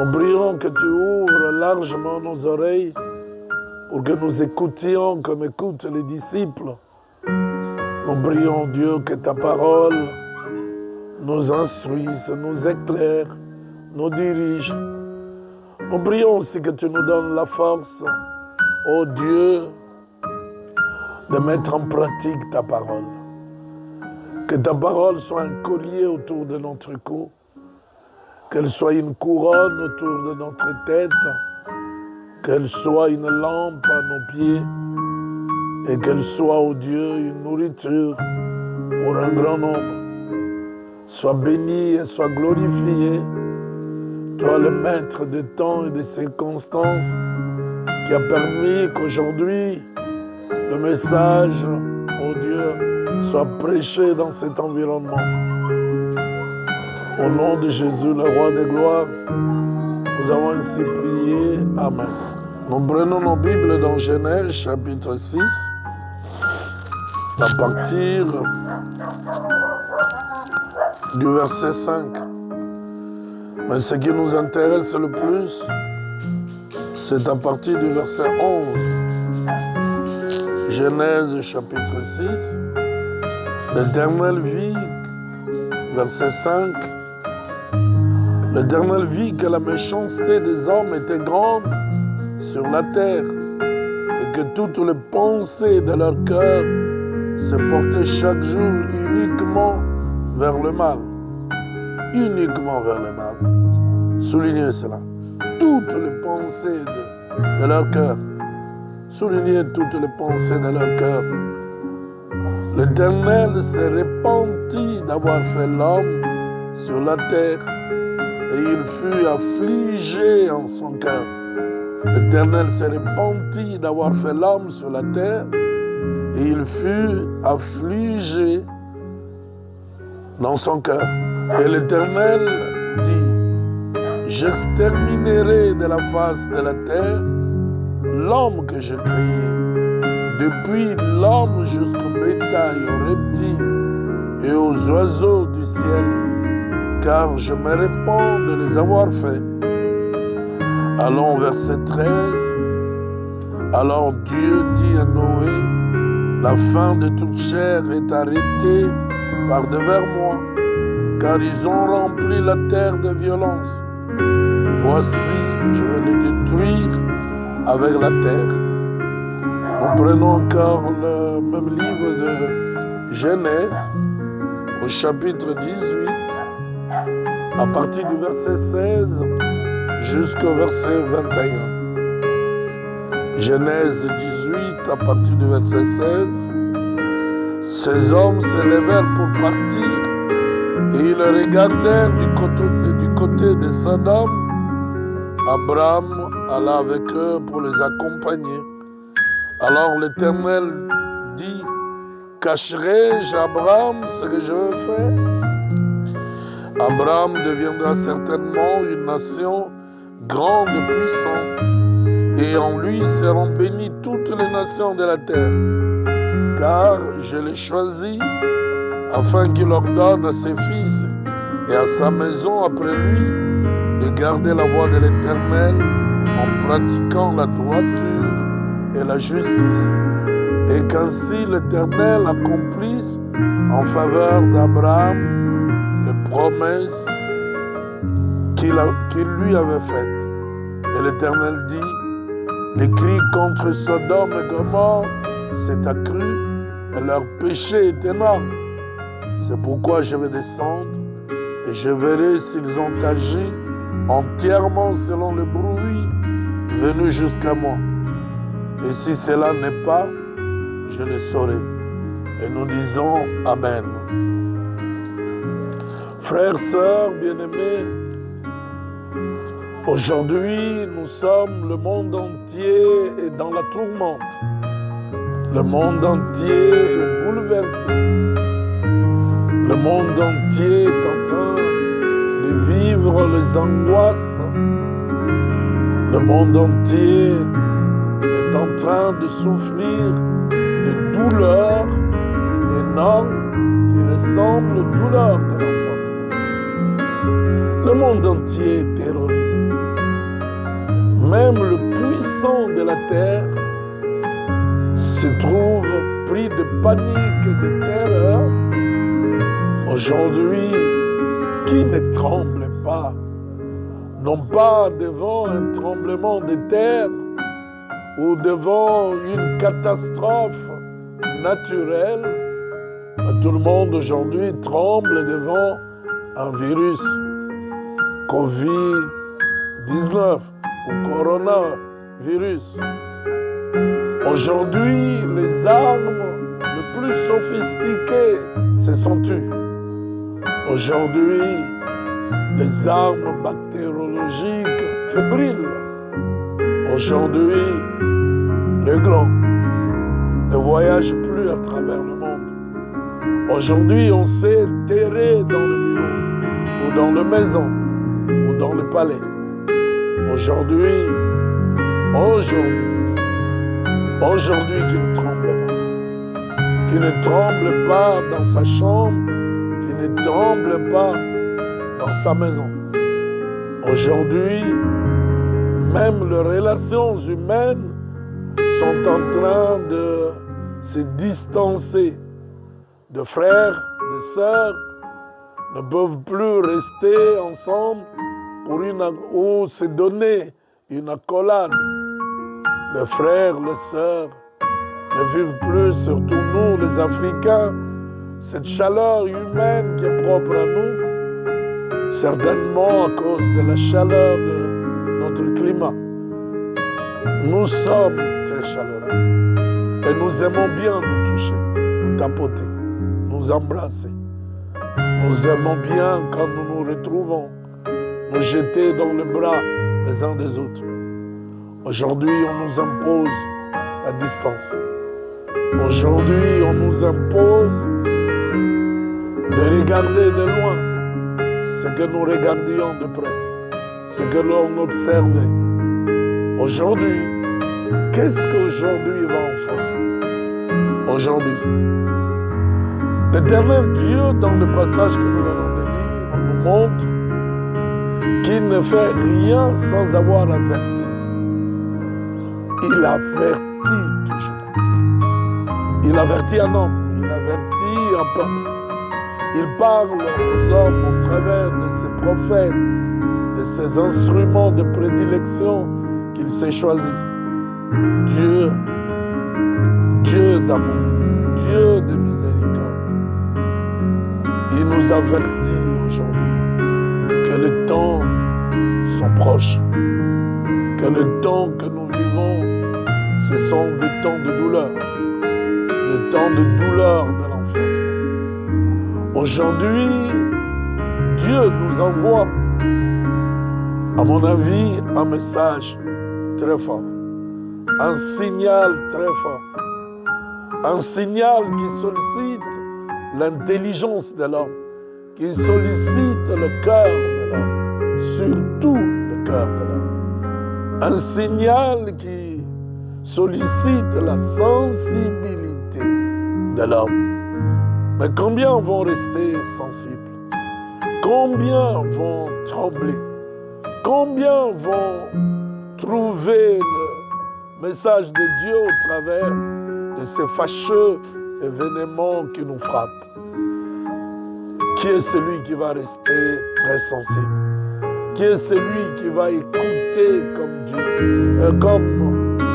Nous prions que tu ouvres largement nos oreilles pour que nous écoutions comme écoutent les disciples. Nous prions, Dieu, que ta parole nous instruise, nous éclaire, nous dirige. Nous prions aussi que tu nous donnes la force, ô Dieu, de mettre en pratique ta parole. Que ta parole soit un collier autour de notre cou, qu'elle soit une couronne autour de notre tête, qu'elle soit une lampe à nos pieds et qu'elle soit, ô Dieu, une nourriture pour un grand nombre. Sois béni et sois glorifié, toi le maître des temps et des circonstances qui a permis qu'aujourd'hui le message, ô Dieu, soit prêché dans cet environnement. Au nom de Jésus, le roi des gloires, nous avons ainsi prié. Amen. Nous prenons nos Bibles dans Genèse chapitre 6, à partir du verset 5. Mais ce qui nous intéresse le plus, c'est à partir du verset 11. Genèse chapitre 6. L'Éternel vit, verset 5. L'Éternel vit que la méchanceté des hommes était grande sur la terre et que toutes les pensées de leur cœur se portaient chaque jour uniquement vers le mal. Uniquement vers le mal. Soulignez cela. Toutes les pensées de leur cœur. Soulignez toutes les pensées de leur cœur. L'Éternel s'est repenti d'avoir fait l'homme sur la terre et il fut affligé en son cœur. L'Éternel s'est repenti d'avoir fait l'homme sur la terre et il fut affligé dans son cœur. Et l'Éternel dit, j'exterminerai de la face de la terre l'homme que j'ai créé, depuis l'homme jusqu'au bétail, aux reptiles et aux oiseaux du ciel, car je me répands de les avoir faits. Allons au verset 13. Alors Dieu dit à Noé, la fin de toute chair est arrêtée par devers moi, car ils ont rempli la terre de violence. Voici, je vais les détruire avec la terre. Nous prenons encore le même livre de Genèse, au chapitre 18, à partir du verset 16 jusqu'au verset 21. Genèse 18, à partir du verset 16. Ces hommes se levèrent pour partir et ils regardèrent du côté de Sodome. Abraham alla avec eux pour les accompagner. Alors l'Éternel dit, cacherai-je à Abraham ce que je veux faire? Abraham deviendra certainement une nation grande et puissante, et en lui seront bénies toutes les nations de la terre. Car je l'ai choisi afin qu'il ordonne à ses fils et à sa maison après lui de garder la voie de l'Éternel en pratiquant la droiture et la justice, et qu'ainsi l'Éternel accomplisse en faveur d'Abraham les promesses qu'il lui avait faites. Et l'Éternel dit, les cris contre Sodome et Gomorrhe s'est accru et leur péché est énorme. C'est pourquoi je vais descendre et je verrai s'ils ont agi entièrement selon le bruit venu jusqu'à moi. Et si cela n'est pas, je le saurai. Et nous disons Amen. Frères, sœurs, bien-aimés, aujourd'hui nous sommes, le monde entier est dans la tourmente. Le monde entier est bouleversé. Le monde entier est en train de vivre les angoisses. Le monde entier est en train de souffrir de douleurs énormes qui ressemblent aux douleurs de l'enfantement. Le monde entier est terrorisé. Même le puissant de la terre se trouve pris de panique et de terreur. Aujourd'hui, qui ne tremble pas, non pas devant un tremblement de terre ou devant une catastrophe naturelle, mais tout le monde aujourd'hui tremble devant un virus, Covid-19 ou coronavirus. Aujourd'hui, les armes les plus sophistiquées se sont tues. Aujourd'hui, les armes bactériologiques fébriles. Aujourd'hui, les grands ne voyagent plus à travers le monde. Aujourd'hui, on s'est terré dans le bureau, ou dans la maison, ou dans le palais. Aujourd'hui, qui ne tremble pas. Qui ne tremble pas dans sa chambre, qui ne tremble pas dans sa maison. Aujourd'hui, même les relations humaines sont en train de se distancer. De frères, de sœurs ne peuvent plus rester ensemble ou se donner une accolade. Les frères, les sœurs ne vivent plus, surtout nous les Africains, cette chaleur humaine qui est propre à nous, certainement à cause de la chaleur de notre climat. Nous sommes très chaleureux et nous aimons bien nous toucher, nous tapoter, nous embrasser. Nous aimons bien quand nous nous retrouvons, nous jeter dans les bras les uns des autres. Aujourd'hui, on nous impose la distance. Aujourd'hui, on nous impose de regarder de loin ce que nous regardions de près, ce que l'on observait. Aujourd'hui, qu'est-ce qu'aujourd'hui va en faute? Aujourd'hui, l'Éternel Dieu, dans le passage que nous venons de lire, on nous montre qu'il ne fait rien sans avoir averti. Il avertit toujours. Il avertit un homme, il avertit un peuple. Il parle aux hommes au travers de ses prophètes, de ses instruments de prédilection qu'il s'est choisis. Dieu d'amour, Dieu de miséricorde. Il nous avertit aujourd'hui que les temps sont proches, que les temps que nous vivons, ce sont des temps de douleur, des temps de douleur de l'enfantement. Aujourd'hui, Dieu nous envoie, à mon avis, un message très fort, un signal très fort, un signal qui sollicite l'intelligence de l'homme, qui sollicite le cœur de l'homme, surtout le cœur de l'homme. Un signal qui sollicite la sensibilité de l'homme. Mais combien vont rester sensibles? Combien vont trembler? Combien vont trouver le message de Dieu au travers de ces fâcheux événements qui nous frappent? Qui est celui qui va rester très sensible? Qui est celui qui va écouter comme Dieu,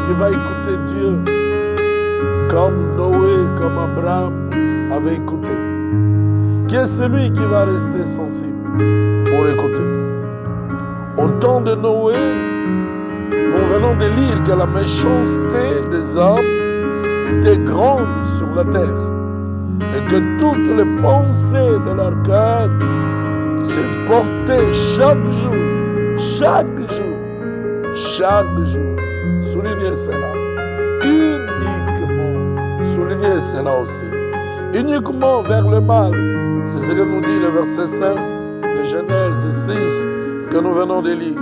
qui va écouter Dieu, comme Noé, comme Abraham avait écouté? Qui est celui qui va rester sensible pour écouter? Au temps de Noé, nous venons de lire que la méchanceté des hommes était grande sur la terre et que toutes les pensées de leur cœur se portaient chaque jour, soulignez cela, soulignez cela aussi, uniquement vers le mal. C'est ce que nous dit le verset 5 de Genèse 6 que nous venons de lire.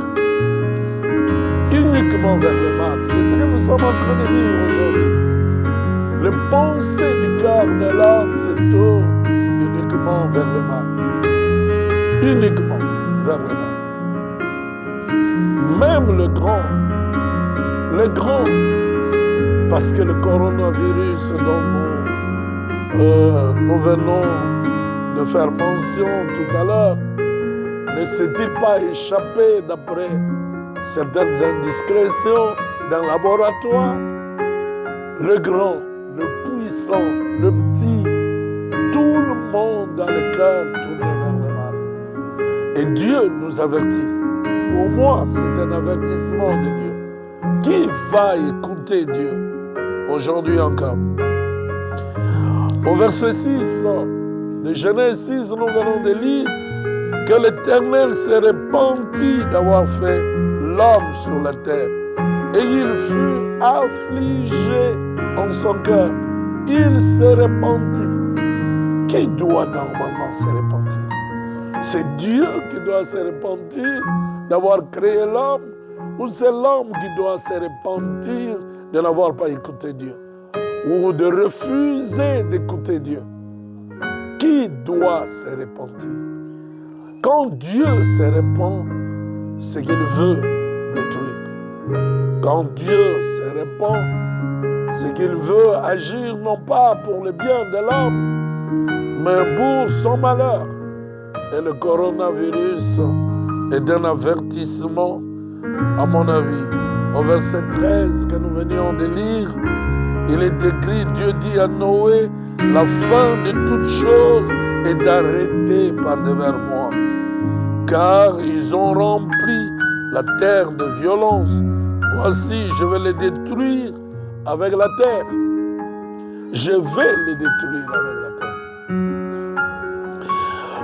Uniquement vers le mal. C'est ce que nous sommes en train de vivre aujourd'hui. Les pensées du cœur de l'homme se tournent uniquement vers le mal. Uniquement vers le mal. Même le grand les grands, parce que le coronavirus dont nous venons de faire mention tout à l'heure, ne s'est-il pas échappé d'après certaines indiscrétions d'un laboratoire? Le grand, le puissant, le petit, tout le monde a le cœur tourné vers le mal. Et Dieu nous avertit. Pour moi, c'est un avertissement de Dieu. Qui va écouter Dieu aujourd'hui encore? Au verset 6 de Genèse 6, nous venons de lire que l'Éternel s'est repenti d'avoir fait l'homme sur la terre. Et il fut affligé en son cœur. Il s'est repenti. Qui doit normalement se repentir? C'est Dieu qui doit se repentir d'avoir créé l'homme, ou c'est l'homme qui doit se repentir de n'avoir pas écouté Dieu, ou de refuser d'écouter Dieu? Qui doit se repentir? Quand Dieu se repent, c'est qu'il veut détruire. Quand Dieu se repent, c'est qu'il veut agir non pas pour le bien de l'homme, mais pour son malheur. Et le coronavirus est d'un avertissement, à mon avis. Au verset 13 que nous venions de lire, il est écrit, Dieu dit à Noé, la fin de toutes choses est arrêtée par devers moi, car ils ont rempli la terre de violence. Voici, je vais les détruire avec la terre. Je vais les détruire avec la terre.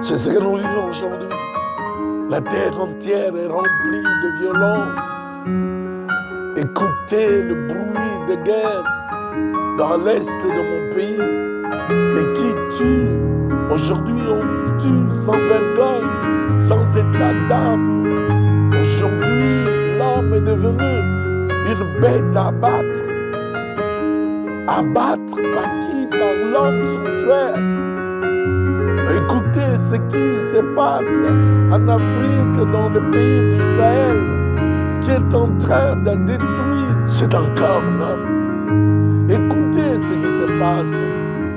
C'est ce que nous vivons aujourd'hui. La terre entière est remplie de violence. Écoutez le bruit de guerre dans l'est de mon pays. Et qui tue? Aujourd'hui, on tue sans vergogne, sans état d'âme. Aujourd'hui, l'homme est devenu une bête à abattre. Abattre par qui? Par l'homme, son frère. Écoutez ce qui se passe en Afrique, dans le pays du Sahel, qui est en train de détruire. C'est encore l'homme. Écoutez ce qui se passe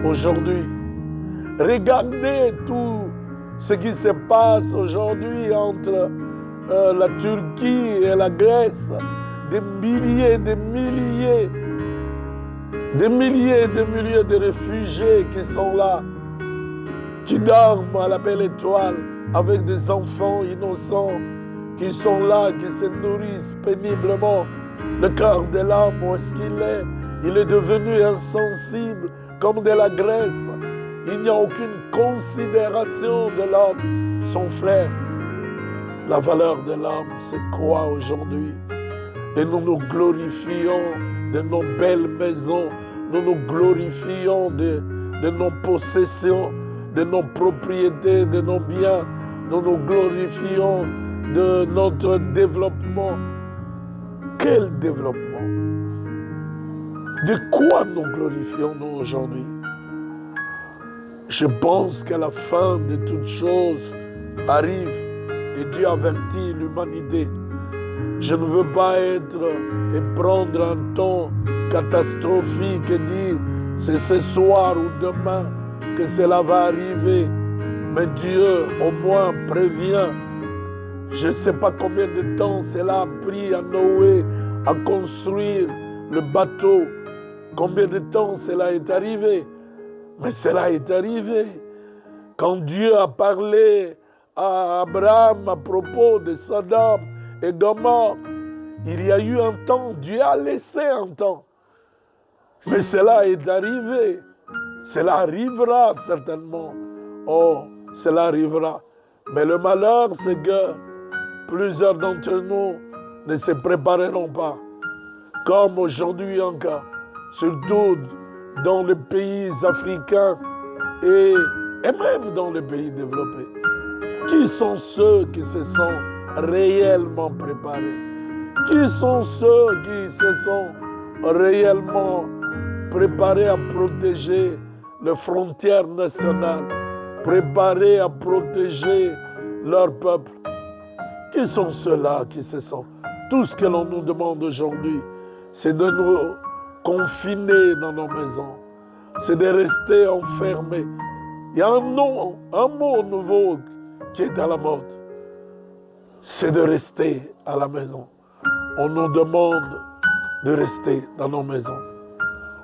aujourd'hui. Regardez tout ce qui se passe aujourd'hui entre la Turquie et la Grèce. Des milliers de réfugiés qui sont là, qui dorment à la belle étoile avec des enfants innocents qui sont là, qui se nourrissent péniblement. Le cœur de l'homme, où est-ce qu'il est? Il est devenu insensible comme de la graisse. Il n'y a aucune considération de l'homme, son frère. La valeur de l'homme, c'est quoi aujourd'hui? Et nous nous glorifions de nos belles maisons, nous nous glorifions de nos possessions, de nos propriétés, de nos biens, nous nous glorifions de notre développement. Quel développement? De quoi nous glorifions-nous aujourd'hui? Je pense que la fin de toutes choses arrive et Dieu avertit l'humanité. Je ne veux pas être et prendre un ton catastrophique et dire c'est ce soir ou demain que cela va arriver. Mais Dieu au moins prévient. Je ne sais pas combien de temps cela a pris à Noé à construire le bateau. Combien de temps cela est arrivé? Mais cela est arrivé. Quand Dieu a parlé à Abraham à propos de Sodome et Gomorrhe, il y a eu un temps, Dieu a laissé un temps. Mais cela est arrivé. Cela arrivera certainement. Oh, cela arrivera. Mais le malheur, c'est que plusieurs d'entre nous ne se prépareront pas. Comme aujourd'hui encore, surtout dans les pays africains et même dans les pays développés. Qui sont ceux qui se sont réellement préparés? Qui sont ceux qui se sont réellement préparés à protéger les frontières nationales, préparés à protéger leur peuple? Qui sont ceux-là qui se sont? Tout ce que l'on nous demande aujourd'hui, c'est de nous confiner dans nos maisons, c'est de rester enfermés. Il y a un mot nouveau qui est à la mode, c'est de rester à la maison. On nous demande de rester dans nos maisons.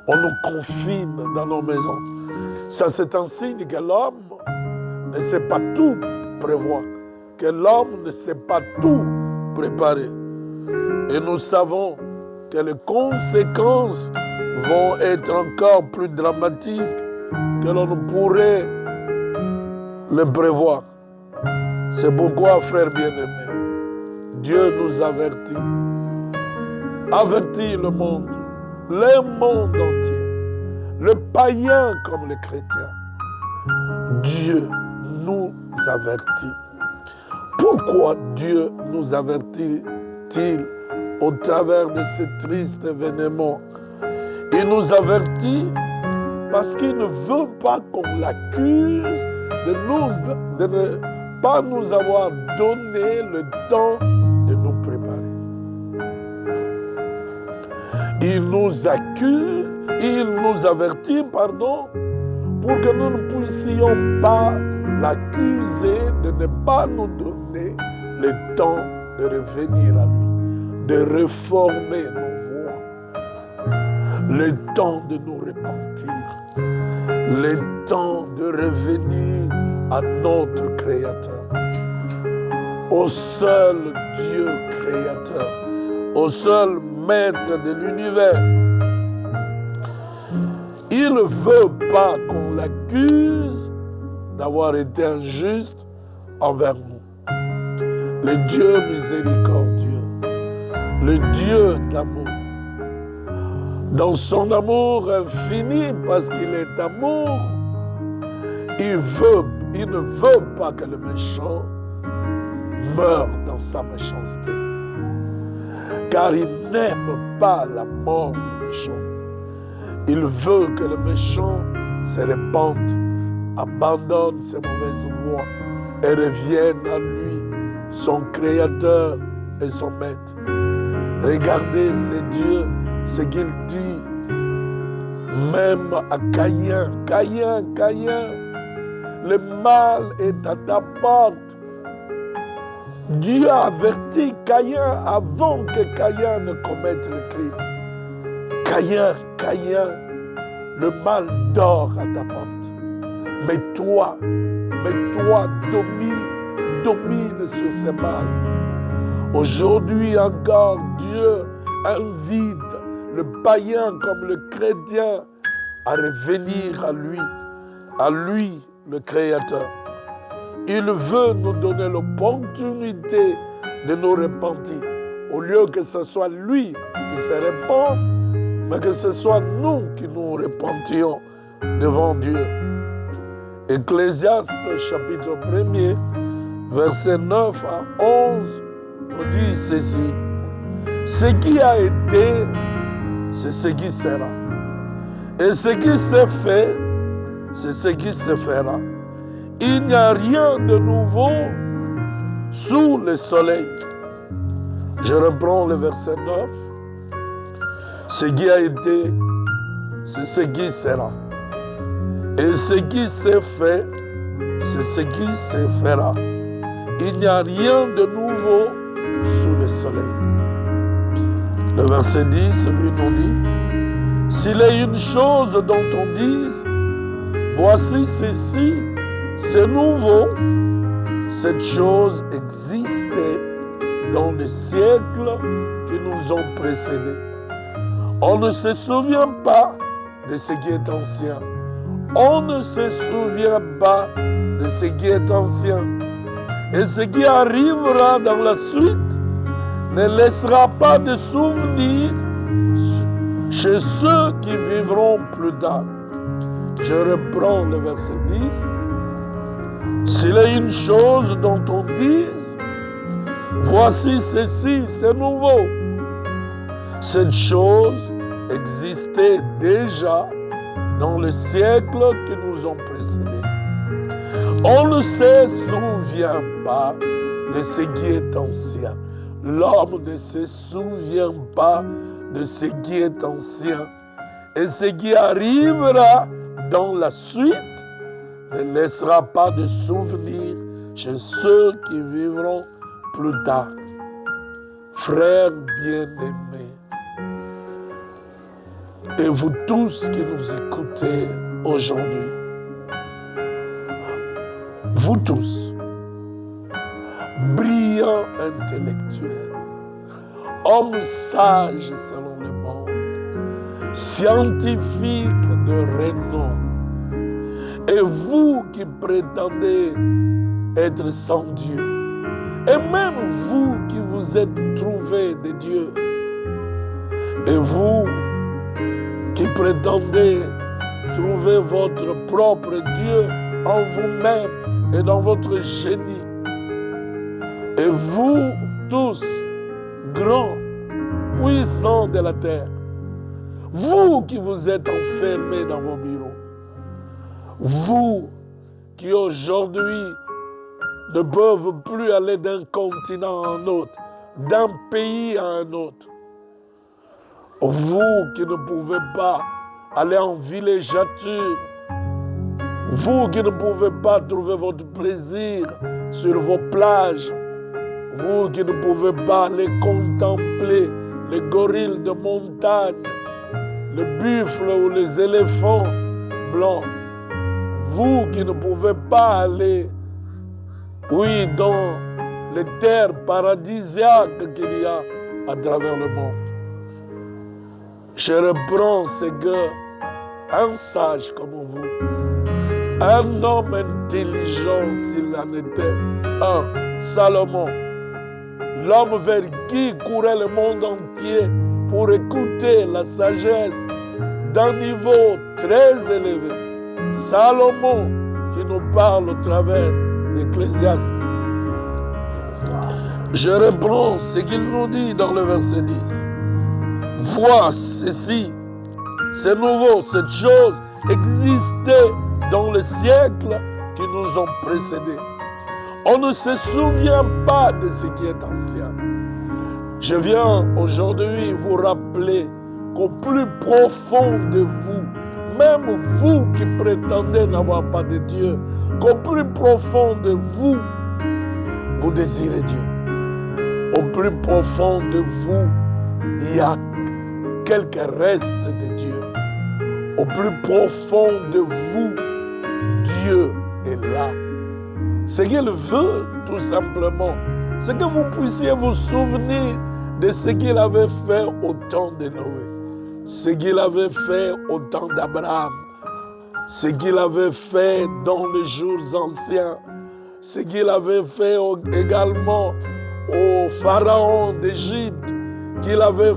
On nous confine dans nos maisons. Ça, c'est un signe que l'homme ne sait pas tout prévoir, que l'homme ne sait pas tout préparer. Et nous savons que les conséquences vont être encore plus dramatiques que l'on pourrait le prévoir. C'est pourquoi, frères bien-aimés, Dieu nous avertit. Avertit le monde entier, le païen comme les chrétiens. Dieu nous avertit. Pourquoi Dieu nous avertit-il au travers de ces tristes événements? Il nous avertit parce qu'il ne veut pas qu'on l'accuse de ne pas nous avoir donné le temps de nous préparer. Il nous accuse, il nous avertit, pour que nous ne puissions pas l'accuser de ne pas nous donner le temps de revenir à lui, de réformer nos voies, le temps de nous repentir, le temps de revenir à notre Créateur, au seul Dieu créateur, au seul Maître de l'univers. Il ne veut pas qu'on l'accuse d'avoir été injuste envers nous. Le Dieu miséricordieux, le Dieu d'amour, dans son amour infini, parce qu'il est amour, il ne veut pas que le méchant meure dans sa méchanceté. Car il n'aime pas la mort du méchant. Il veut que le méchant se répande, abandonne ses mauvaises voies et revienne à lui, son Créateur et son Maître. Regardez, c'est Dieu, ce qu'il dit, même à Caïn. Caïn, le mal est à ta porte. Dieu a averti Caïn avant que Caïn ne commette le crime. Caïn, le mal dort à ta porte. Mais toi, domine sur ce mal. Aujourd'hui encore, Dieu invite le païen comme le chrétien à revenir à lui, le Créateur. Il veut nous donner l'opportunité de nous repentir. Au lieu que ce soit lui qui se repente, mais que ce soit nous qui nous repentions devant Dieu. Ecclésiaste chapitre 1er, versets 9 à 11, nous dit ceci. Ce qui a été, c'est ce qui sera. Et ce qui s'est fait, c'est ce qui se fera. Il n'y a rien de nouveau sous le soleil. Je reprends le verset 9. Ce qui a été, c'est ce qui sera. Et ce qui s'est fait, c'est ce qui se fera. Il n'y a rien de nouveau sous le soleil. Le verset 10, lui nous dit, s'il est une chose dont on dise, voici ceci, c'est nouveau, cette chose existait dans les siècles qui nous ont précédés. On ne se souvient pas de ce qui est ancien. On ne se souvient pas de ce qui est ancien. Et ce qui arrivera dans la suite ne laissera pas de souvenirs chez ceux qui vivront plus tard. Je reprends le verset 10. S'il est une chose dont on dise, voici ceci, c'est nouveau. Cette chose existait déjà dans les siècles qui nous ont précédés. On ne se souvient pas de ce qui est ancien. L'homme ne se souvient pas de ce qui est ancien. Et ce qui arrivera dans la suite ne laissera pas de souvenir chez ceux qui vivront plus tard. Frères bien-aimés, et vous tous qui nous écoutez aujourd'hui, vous tous, brillants intellectuels, hommes sages selon le monde, scientifiques de renom, et vous qui prétendez être sans Dieu, et même vous qui vous êtes trouvés de Dieu, et vous qui prétendez trouver votre propre Dieu en vous-même et dans votre génie, et vous tous, grands, puissants de la terre, vous qui vous êtes enfermés dans vos bureaux, vous qui aujourd'hui ne peuvent plus aller d'un continent à un autre, d'un pays à un autre, vous qui ne pouvez pas aller en villégiature, vous qui ne pouvez pas trouver votre plaisir sur vos plages, vous qui ne pouvez pas aller contempler les gorilles de montagne, les buffles ou les éléphants blancs, vous qui ne pouvez pas aller, oui, dans les terres paradisiaques qu'il y a à travers le monde. Je reprends ces gars, un sage comme vous, un homme intelligent s'il en était, un Salomon, l'homme vers qui courait le monde entier pour écouter la sagesse d'un niveau très élevé. Salomon qui nous parle au travers d'Ecclésiaste. Je reprends ce qu'il nous dit dans le verset 10. Vois ceci, c'est nouveau, cette chose existait dans les siècles qui nous ont précédés. On ne se souvient pas de ce qui est ancien. Je viens aujourd'hui vous rappeler qu'au plus profond de vous, même vous qui prétendez n'avoir pas de Dieu, qu'au plus profond de vous, vous désirez Dieu. Au plus profond de vous, il y a quelques restes de Dieu. Au plus profond de vous, Dieu est là. Ce qu'il veut, tout simplement, c'est que vous puissiez vous souvenir de ce qu'il avait fait au temps de Noé, ce qu'il avait fait au temps d'Abraham, ce qu'il avait fait dans les jours anciens, ce qu'il avait fait également au pharaon d'Égypte, qu'il avait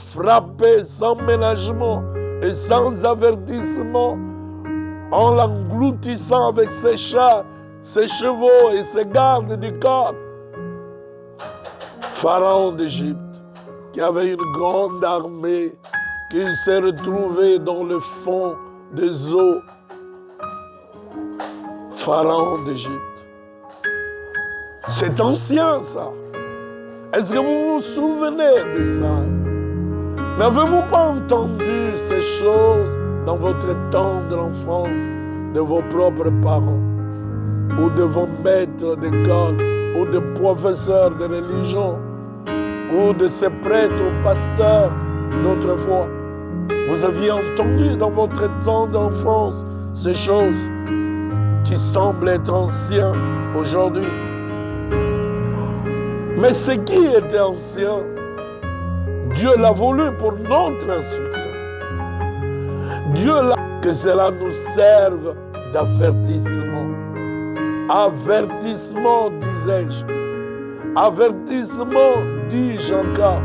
frappé sans ménagement et sans avertissement, en l'engloutissant avec ses chats, ses chevaux et ses gardes du corps. Pharaon d'Égypte, qui avait une grande armée, qui s'est retrouvé dans le fond des eaux. Pharaon d'Égypte. C'est ancien, ça. Est-ce que vous vous souvenez de ça? N'avez-vous pas entendu ces choses dans votre temps de l'enfance de vos propres parents ou de vos maîtres d'école ou de professeurs de religion ou de ces prêtres ou pasteurs d'autrefois? Vous aviez entendu dans votre temps d'enfance ces choses qui semblent être anciennes aujourd'hui. Mais ce qui était ancien, Dieu l'a voulu pour notre instruction. Dieu l'a que cela nous serve d'avertissement. Avertissement, disais-je. Avertissement, dit Jean-Claude.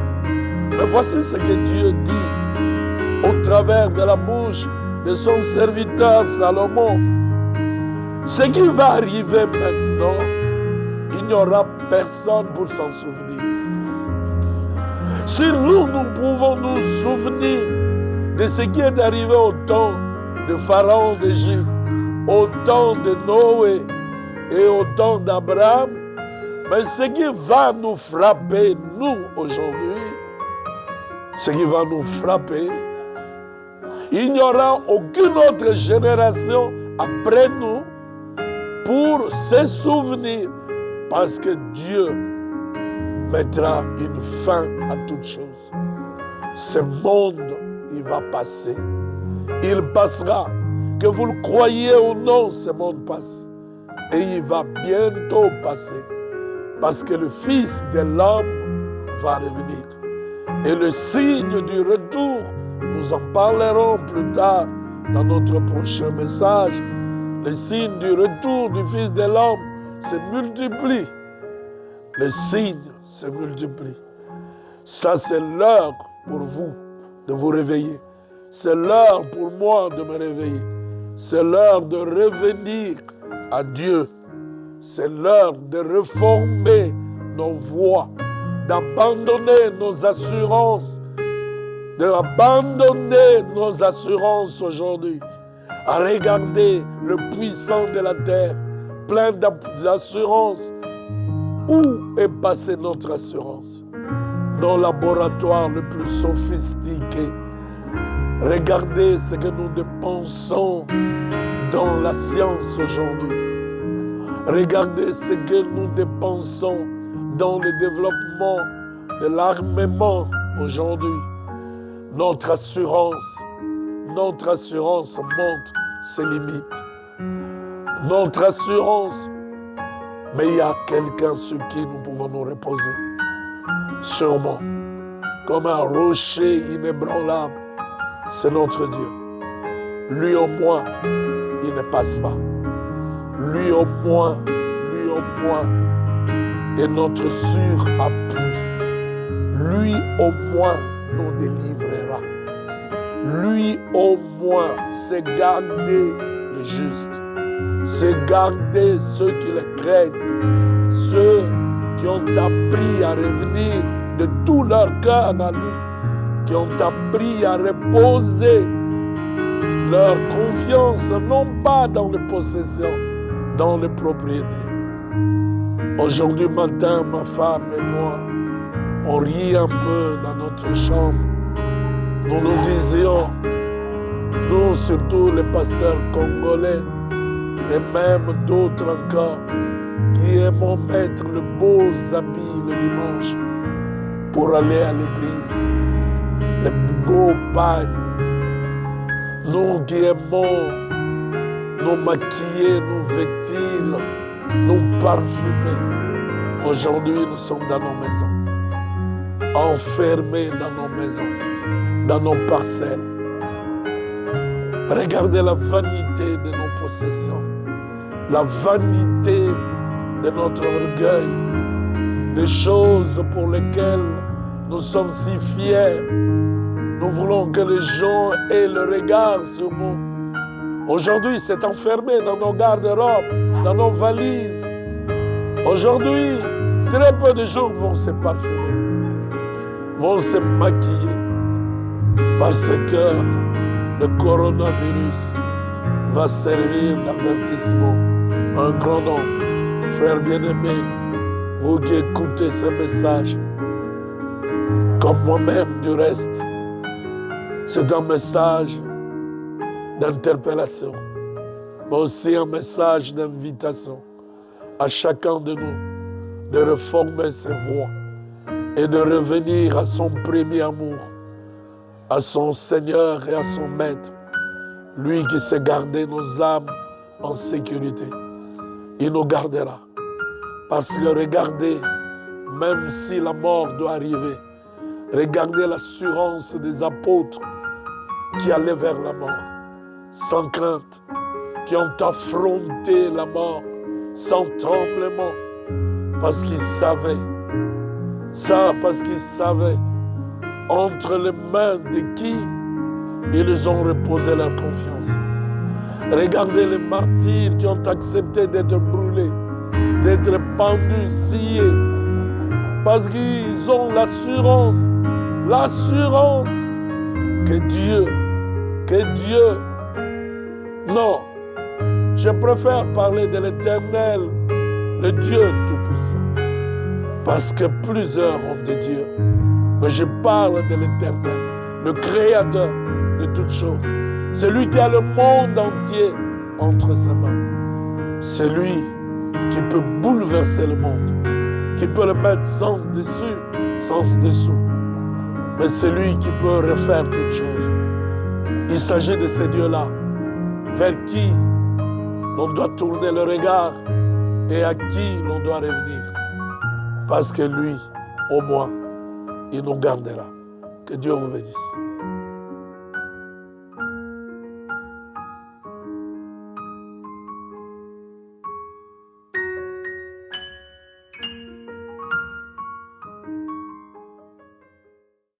Mais voici ce que Dieu dit au travers de la bouche de son serviteur Salomon. Ce qui va arriver maintenant, il n'y aura personne pour s'en souvenir. Si nous pouvons nous souvenir de ce qui est arrivé au temps de Pharaon d'Égypte, au temps de Noé et au temps d'Abraham, mais ce qui va nous frapper, nous aujourd'hui, ce qui va nous frapper, il n'y aura aucune autre génération après nous pour se souvenir, parce que Dieu mettra une fin à toute chose. Ce monde, il va passer. Il passera. Que vous le croyez ou non, ce monde passe. Et il va bientôt passer. Parce que le Fils de l'homme va revenir. Et le signe du retour, nous en parlerons plus tard dans notre prochain message. Le signe du retour du Fils de l'homme se multiplie. Les signes se multiplient. Ça, c'est l'heure pour vous de vous réveiller. C'est l'heure pour moi de me réveiller. C'est l'heure de revenir à Dieu. C'est l'heure de reformer nos voies, d'abandonner nos assurances, d'abandonner nos assurances aujourd'hui, à regarder le puissant de la terre, plein d'assurances. Où est passée notre assurance? Nos laboratoires les plus sophistiqués. Regardez ce que nous dépensons dans la science aujourd'hui. Regardez ce que nous dépensons dans le développement de l'armement aujourd'hui. Notre assurance montre ses limites. Notre assurance, mais il y a quelqu'un sur qui nous pouvons nous reposer. Sûrement, comme un rocher inébranlable, c'est notre Dieu. Lui au moins, il ne passe pas. Lui au moins est notre sûr appui. Lui au moins nous délivrera. Lui au moins c'est garder le juste. C'est garder ceux qui le craignent. Ceux qui ont appris à revenir de tout leur cœur à lui. Qui ont appris à reposer leur confiance, non pas dans les possessions, dans les propriétés. Aujourd'hui matin, ma femme et moi, on rit un peu dans notre chambre. Nous nous disions, nous surtout les pasteurs congolais, et même d'autres encore, qui aimons mettre les beaux habits le dimanche pour aller à l'église, les beaux pagnes. Nous qui aimons nous maquiller, nous vêtir, nous parfumer. Aujourd'hui, nous sommes dans nos maisons, enfermés dans nos maisons, dans nos parcelles. Regardez la vanité de nos possessions, la vanité de notre orgueil, des choses pour lesquelles nous sommes si fiers. Nous voulons que les gens aient le regard sur nous. Aujourd'hui, c'est enfermé dans nos garde-robes, dans nos valises. Aujourd'hui, très peu de gens vont se parfumer, vont se maquiller, parce que le coronavirus va servir d'avertissement. Un grand nombre, frères bien-aimés, vous qui écoutez ce message, comme moi-même du reste, c'est un message d'interpellation, mais aussi un message d'invitation à chacun de nous de reformer ses voies et de revenir à son premier amour, à son Seigneur et à son Maître, lui qui sait garder nos âmes en sécurité. Il nous gardera. Parce que regardez, même si la mort doit arriver, regardez l'assurance des apôtres qui allaient vers la mort, sans crainte, qui ont affronté la mort sans tremblement, parce qu'ils savaient, entre les mains de qui ils ont reposé leur confiance. Regardez les martyrs qui ont accepté d'être brûlés, d'être pendus, sciés, parce qu'ils ont l'assurance que Dieu, non, je préfère parler de l'Éternel, le Dieu Tout-Puissant. Parce que plusieurs ont des dieux. Mais je parle de l'Éternel, le Créateur de toutes choses. Celui qui a le monde entier entre ses mains. C'est lui qui peut bouleverser le monde, qui peut le mettre sens dessus, sens dessous. Mais c'est lui qui peut refaire toutes choses. Il s'agit de ces dieux-là, vers qui l'on doit tourner le regard et à qui l'on doit revenir. Parce que lui, au moins, il nous gardera. Que Dieu vous bénisse.